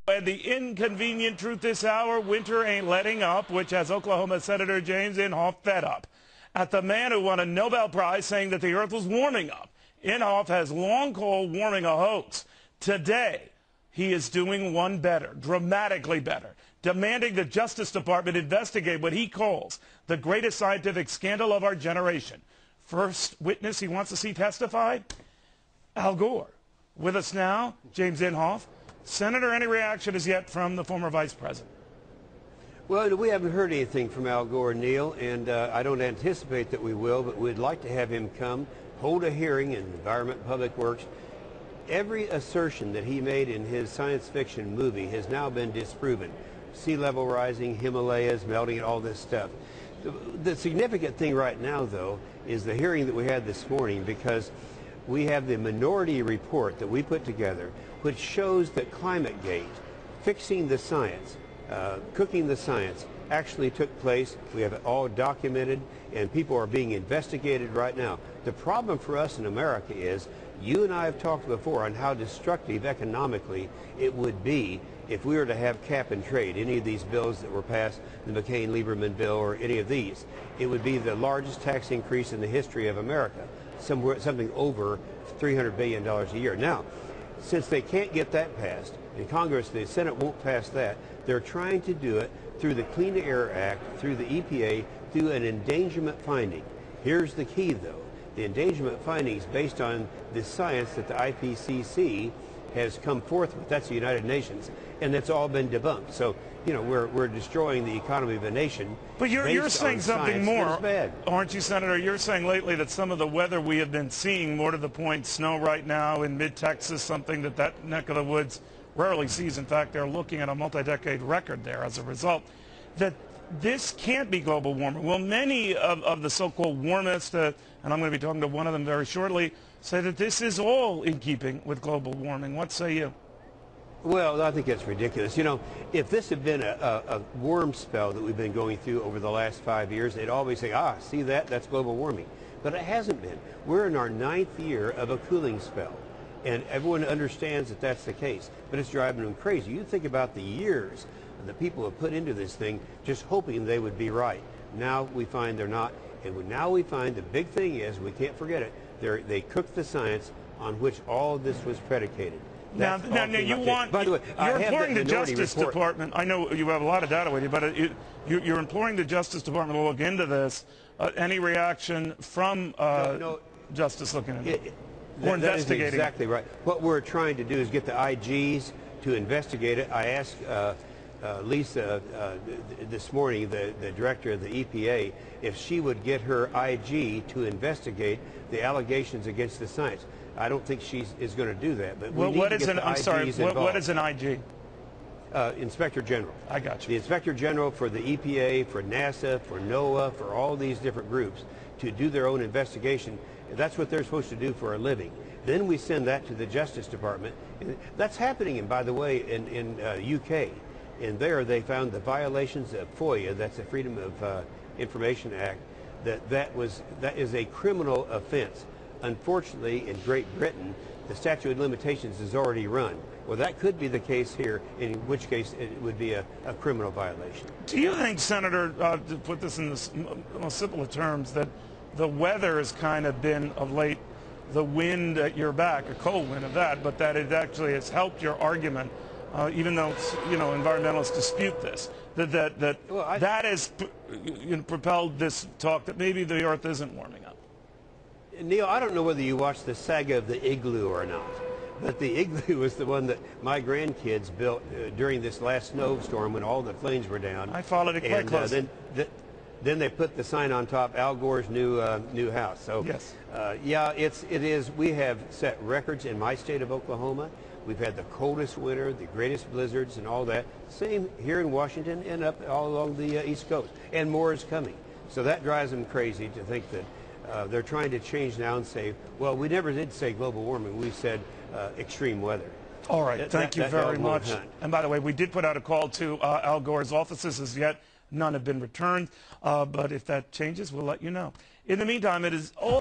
And the inconvenient truth this hour, winter ain't letting up, which has Oklahoma Senator James Inhofe fed up at the man who won a Nobel Prize saying that the earth was warming up. Inhofe has long called warming a hoax. Today, he is doing one better, dramatically better, demanding the Justice Department investigate what he calls the greatest scientific scandal of our generation. First witness he wants to see testify, Al Gore. With us now, James Inhofe. Senator, any reaction as yet from the former vice president? Well, we haven't heard anything from Al Gore, Neil, and I don't anticipate that we will, but we'd like to have him come, hold a hearing in Environment and Public Works. Every assertion that he made in his science fiction movie has now been disproven. Sea level rising, Himalayas melting, and all this stuff. The significant thing right now, though, is the hearing that we had this morning, because we have the minority report that we put together, which shows that ClimateGate, fixing the science, cooking the science, actually took place. We have it all documented, and people are being investigated right now. The problem for us in America is, you and I have talked before on how destructive economically it would be if we were to have cap and trade, any of these bills that were passed, the McCain-Lieberman bill or any of these. It would be the largest tax increase in the history of America, something over $300 billion a year. Now, since they can't get that passed, in Congress, the Senate won't pass that, they're trying to do it through the Clean Air Act, through the EPA, through an endangerment finding. Here's the key, though. The endangerment finding is based on the science that the IPCC has come forth with. That's the United Nations, and that's all been debunked. So, you know, we're destroying the economy of a nation. But you're saying something more, aren't you, Senator? You're saying lately that some of the weather we have been seeing, more to the point, snow right now in mid-Texas, something that neck of the woods rarely sees. In fact, they're looking at a multi-decade record there as a result. That this can't be global warming. Well, many of the so-called warmists, and I'm going to be talking to one of them very shortly, say that this is all in keeping with global warming. What say you? Well, I think that's ridiculous. You know, if this had been a warm spell that we've been going through over the last 5 years, they'd always say, see that? That's global warming. But it hasn't been. We're in our 9th year of a cooling spell, and everyone understands that that's the case. But it's driving them crazy. You think about the years that people have put into this thing just hoping they would be right. Now we find they're not. And now we find the big thing is, we can't forget it, they cooked the science on which all of this was predicated. Now you want, by the way, you're imploring the Justice Department, I know you have a lot of data with you, but you're imploring the Justice Department to look into this. Any reaction from Justice looking into it? Or investigating? That is exactly right. What we're trying to do is get the IGs to investigate it. I asked Lisa this morning, the director of the EPA, if she would get her IG to investigate the allegations against the science. I don't think she is going to do that, but we need to get the IGs involved. What is an IG? Inspector General. I got you. The Inspector General for the EPA, for NASA, for NOAA, for all these different groups to do their own investigation. That's what they're supposed to do for a living. Then we send that to the Justice Department. That's happening, and by the way, in UK. And there they found the violations of FOIA, that's the Freedom of Information Act, that is a criminal offense. Unfortunately, in Great Britain, the statute of limitations is already run. Well, that could be the case here, in which case it would be a criminal violation. Do you think, Senator, to put this in the most simple of terms, that the weather has kind of been, of late, the wind at your back, a cold wind of that, but that it actually has helped your argument, even though, you know, environmentalists dispute this, that has propelled this talk that maybe the Earth isn't warming up? Neil, I don't know whether you watched the saga of the igloo or not, but the igloo was the one that my grandkids built during this last snowstorm when all the planes were down. I followed it quite closely. Then they put the sign on top, Al Gore's new house. So yes, yeah, it is. We have set records in my state of Oklahoma. We've had the coldest winter, the greatest blizzards, and all that. Same here in Washington and up all along the East Coast, and more is coming. So that drives them crazy to think that they're trying to change now and say, well, we never did say global warming. We said extreme weather. All right, thank you very much. And by the way, we did put out a call to Al Gore's offices. As yet, none have been returned. But if that changes, we'll let you know. In the meantime, it is all